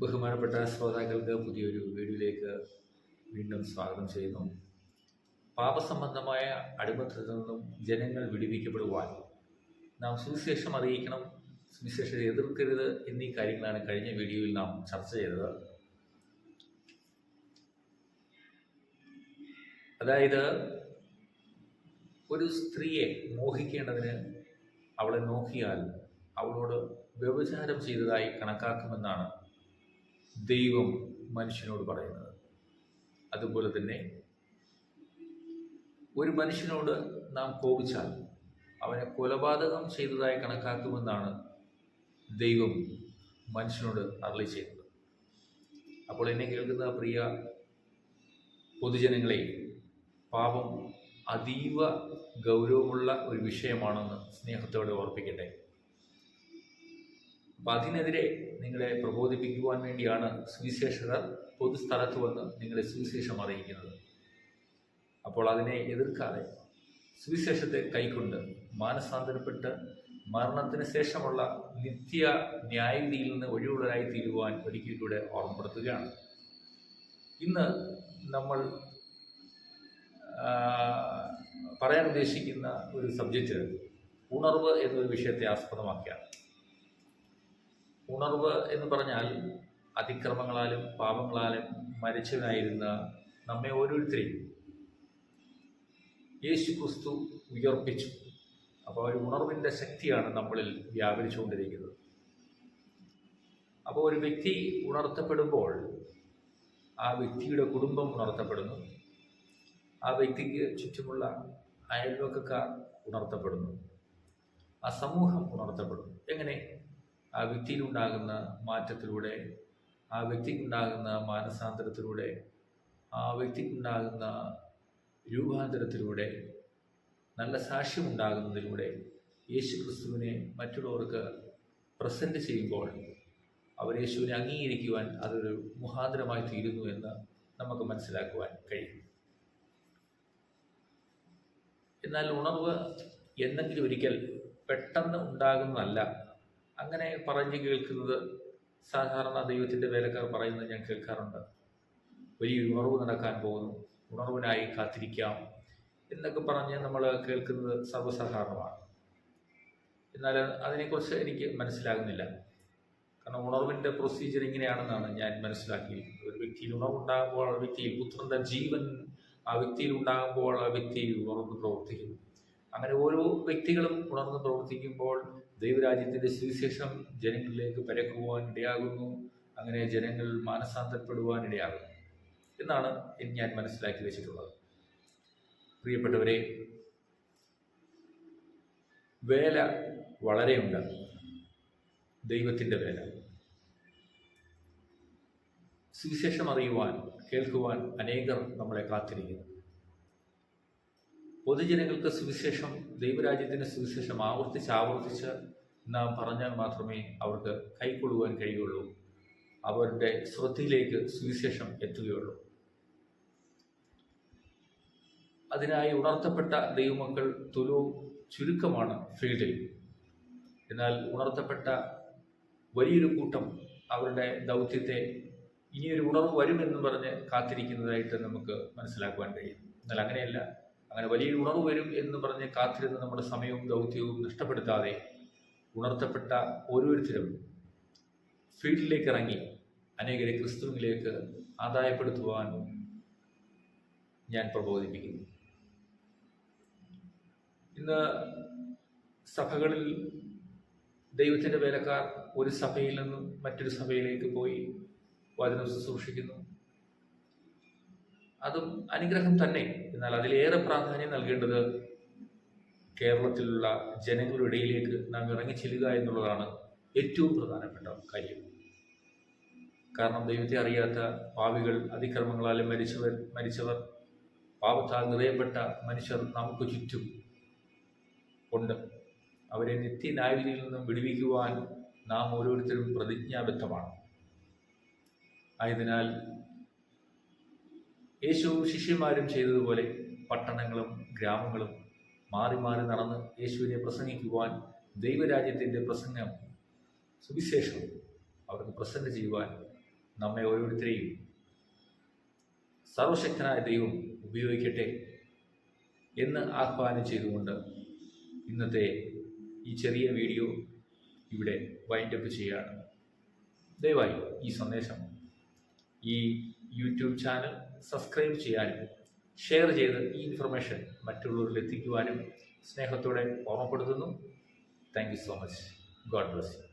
ബഹുമാനപ്പെട്ട ശ്രോതാക്കൾക്ക് പുതിയൊരു വീഡിയോയിലേക്ക് വീണ്ടും സ്വാഗതം ചെയ്യുന്നു. പാപസംബന്ധമായ അടിമത്തത്തിൽ നിന്നും ജനങ്ങൾ വിടുവിക്കപ്പെടുവാൻ നാം സുവിശേഷം അറിയിക്കണം, സുവിശേഷത്തെ എതിർക്കരുത് എന്നീ കാര്യങ്ങളാണ് കഴിഞ്ഞ വീഡിയോയിൽ നാം ചർച്ച ചെയ്തത്. അതായത് ഒരു സ്ത്രീയെ മോഹിക്കേണ്ടതിന് അവളെ നോക്കിയാൽ അവളോട് വ്യഭിചാരം ചെയ്തതായി കണക്കാക്കുമെന്നാണ് ദൈവം മനുഷ്യനോട് പറയുന്നത്. അതുപോലെ തന്നെ ഒരു മനുഷ്യനോട് നാം കോപിച്ചാൽ അവനെ കൊലപാതകം ചെയ്തതായി കണക്കാക്കുമെന്നാണ് ദൈവം മനുഷ്യനോട് അരുളി ചെയ്യുന്നത്. അപ്പോൾ എന്നെ കേൾക്കുന്ന പ്രിയ പൊതുജനങ്ങളെ, പാപം അതീവ ഗൗരവമുള്ള ഒരു വിഷയമാണെന്ന് സ്നേഹത്തോടെ ഓർപ്പിക്കട്ടെ. അപ്പം അതിനെതിരെ നിങ്ങളെ പ്രബോധിപ്പിക്കുവാൻ വേണ്ടിയാണ് സുവിശേഷകർ പൊതുസ്ഥലത്ത് വന്ന് നിങ്ങളെ സുവിശേഷം അറിയിക്കുന്നത്. അപ്പോൾ അതിനെ എതിർക്കാതെ സുവിശേഷത്തെ കൈക്കൊണ്ട് മാനസാന്തരപ്പെട്ട് മരണത്തിന് ശേഷമുള്ള നിത്യ ന്യായവിധിയിൽ നിന്ന് ഒഴിവുള്ളവരായി തീരുവാൻ ഒരിക്കൽ കൂടെ ഓർമ്മപ്പെടുത്തുകയാണ്. ഇന്ന് നമ്മൾ പറയാൻ ഉദ്ദേശിക്കുന്ന ഒരു സബ്ജക്റ്റ് ഉണർവ് എന്നൊരു വിഷയത്തെ ആസ്പദമാക്കിയാണ്. ഉണർവ് എന്ന് പറഞ്ഞാൽ അതിക്രമങ്ങളാലും പാപങ്ങളാലും മരിച്ചവനായിരുന്ന നമ്മെ ഓരോരുത്തരെയും യേശു ക്രിസ്തു ഉയർപ്പിച്ചു. അപ്പോൾ ഒരു ഉണർവിൻ്റെ ശക്തിയാണ് നമ്മളിൽ വ്യാപരിച്ചുകൊണ്ടിരിക്കുന്നത്. അപ്പോൾ ഒരു വ്യക്തി ഉണർത്തപ്പെടുമ്പോൾ ആ വ്യക്തിയുടെ കുടുംബം ഉണർത്തപ്പെടുന്നു, ആ വ്യക്തിക്ക് ചുറ്റുമുള്ള അയൽവക്കക്കാർ ഉണർത്തപ്പെടുന്നു, ആ സമൂഹം ഉണർത്തപ്പെടുന്നു. എങ്ങനെ? ആ വ്യക്തിയിലുണ്ടാകുന്ന മാറ്റത്തിലൂടെ, ആ വ്യക്തിക്കുണ്ടാകുന്ന മാനസാന്തരത്തിലൂടെ, ആ വ്യക്തിക്കുണ്ടാകുന്ന രൂപാന്തരത്തിലൂടെ, നല്ല സാക്ഷ്യമുണ്ടാകുന്നതിലൂടെ, യേശു ക്രിസ്തുവിനെ മറ്റുള്ളവർക്ക് പ്രസൻറ്റ് ചെയ്യുമ്പോൾ അവർ യേശുവിനെ അംഗീകരിക്കുവാൻ അതൊരു മുഖാന്തരമായി തീരുന്നു എന്ന് നമുക്ക് മനസ്സിലാക്കുവാൻ കഴിയും. എന്നാൽ ഉണർവ് എന്തെങ്കിലും ഒരിക്കൽ പെട്ടെന്ന് ഉണ്ടാകുന്നതല്ല. അങ്ങനെ പറഞ്ഞു കേൾക്കുന്നത് സാധാരണ ദൈവത്തിൻ്റെ വേലക്കാർ പറയുന്നത് ഞാൻ കേൾക്കാറുണ്ട്. വലിയൊരു ഉണർവ് നടക്കാൻ പോകുന്നു, ഉണർവിനായി കാത്തിരിക്കാം എന്നൊക്കെ പറഞ്ഞ് നമ്മൾ കേൾക്കുന്നത് സർവ്വസാധാരണമാണ്. എന്നാൽ അതിനെക്കുറിച്ച് എനിക്ക് മനസ്സിലാകുന്നില്ല. കാരണം ഉണർവിൻ്റെ പ്രൊസീജിയർ ഇങ്ങനെയാണെന്നാണ് ഞാൻ മനസ്സിലാക്കിയിരിക്കുന്നത്. ഒരു വ്യക്തിയിൽ ഉണർവുണ്ടാകുമ്പോൾ ആ വ്യക്തിയിൽ പുത്രൻ്റെ ജീവൻ ആ വ്യക്തിയിൽ ഉണ്ടാകുമ്പോൾ ആ വ്യക്തി ഉണർന്ന് പ്രവർത്തിക്കുന്നു. അങ്ങനെ ഓരോ വ്യക്തികളും ഉണർന്ന് പ്രവർത്തിക്കുമ്പോൾ ദൈവരാജ്യത്തിൻ്റെ സുവിശേഷം ജനങ്ങളിലേക്ക് പരക്കുവാൻ ഇടയാകുന്നു. അങ്ങനെ ജനങ്ങൾ മാനസാന്തരപ്പെടുവാൻ ഇടയാകുന്നു എന്നാണ് ഞാൻ മനസ്സിലാക്കി വെച്ചിട്ടുള്ളത്. പ്രിയപ്പെട്ടവരെ, വേല വളരെയുണ്ട്, ദൈവത്തിൻ്റെ വേല. സുവിശേഷം അറിയുവാൻ, കേൾക്കുവാൻ അനേകർ നമ്മളെ കാത്തിരിക്കുന്നു. പൊതുജനങ്ങൾക്ക് സുവിശേഷം, ദൈവരാജ്യത്തിൻ്റെ സുവിശേഷം ആവർത്തിച്ച് നാം പറഞ്ഞാൽ മാത്രമേ അവർക്ക് കൈക്കൊള്ളുവാൻ കഴിയുള്ളൂ, അവരുടെ ശ്രദ്ധയിലേക്ക് സുവിശേഷം എത്തുകയുള്ളൂ. അതിനായി ഉണർത്തപ്പെട്ട ദൈവമക്കൾ തുലവും ചുരുക്കമാണ് ഫീൽഡിൽ. എന്നാൽ ഉണർത്തപ്പെട്ട വലിയൊരു കൂട്ടം അവരുടെ ദൗത്യത്തെ ഇനിയൊരു ഉണർവ് വരുമെന്ന് പറഞ്ഞ് കാത്തിരിക്കുന്നതായിട്ട് നമുക്ക് മനസ്സിലാക്കുവാൻ കഴിയും. എന്നാൽ അങ്ങനെയല്ല. അങ്ങനെ വലിയൊരു ഉണർവ് വരും എന്ന് പറഞ്ഞ് കാത്തിരുന്ന് നമ്മുടെ സമയവും ദൗത്യവും നഷ്ടപ്പെടുത്താതെ ഉണർത്തപ്പെട്ട ഓരോരുത്തരും ഫീൽഡിലേക്ക് ഇറങ്ങി അനേകരെ ക്രിസ്തുവിലേക്ക് ആദായപ്പെടുത്തുവാൻ ഞാൻ പ്രബോധിപ്പിക്കുന്നു. ഇന്ന് സഭകളിൽ ദൈവത്തിൻ്റെ വേലക്കാർ ഒരു സഭയിൽ നിന്നും മറ്റൊരു സഭയിലേക്ക് പോയി വചനം ശുശ്രൂഷിക്കുന്നു. അതും അനുഗ്രഹം തന്നെ. എന്നാൽ അതിലേറെ പ്രാധാന്യം നൽകേണ്ടത് കേരളത്തിലുള്ള ജനങ്ങളുടെ ഇടയിലേക്ക് നാം ഇറങ്ങിച്ചെല്ലുക എന്നുള്ളതാണ് ഏറ്റവും പ്രധാനപ്പെട്ട കാര്യം. കാരണം ദൈവത്തെ അറിയാത്ത പാപികൾ, അതിക്രമങ്ങളാലും മരിച്ചവർ, പാപത്താൽ നിറയപ്പെട്ട മനുഷ്യർ നമുക്ക് ചുറ്റും ഉണ്ട്. അവരെ നിത്യന്യായവിധിയിൽ നിന്നും വിടുവിക്കുവാൻ നാം ഓരോരുത്തരും പ്രതിജ്ഞാബദ്ധമാണ്. ആയതിനാൽ യേശുവും ശിഷ്യന്മാരും ചെയ്തതുപോലെ പട്ടണങ്ങളും ഗ്രാമങ്ങളും മാറി മാറി നടന്ന് യേശുവിനെ പ്രസംഗിക്കുവാൻ, ദൈവരാജ്യത്തിൻ്റെ പ്രസംഗം, സുവിശേഷം അവർക്ക് പ്രസന്റ് ചെയ്യുവാൻ നമ്മെ ഓരോരുത്തരെയും സർവശക്തനായ ദൈവം ഉപയോഗിക്കട്ടെ എന്ന് ആഹ്വാനം ചെയ്തുകൊണ്ട് ഇന്നത്തെ ഈ ചെറിയ വീഡിയോ ഇവിടെ വൈൻഡപ്പ് ചെയ്യുകയാണ്. ദയവായി ഈ സന്ദേശം ഈ യൂട്യൂബ് ചാനൽ സബ്സ്ക്രൈബ് ചെയ്യാനും ഷെയർ ചെയ്ത് ഈ ഇൻഫർമേഷൻ മറ്റുള്ളവരിൽ എത്തിക്കുവാനും സ്നേഹത്തോടെ ഓർമ്മപ്പെടുത്തുന്നു. Thank you so much. God bless you.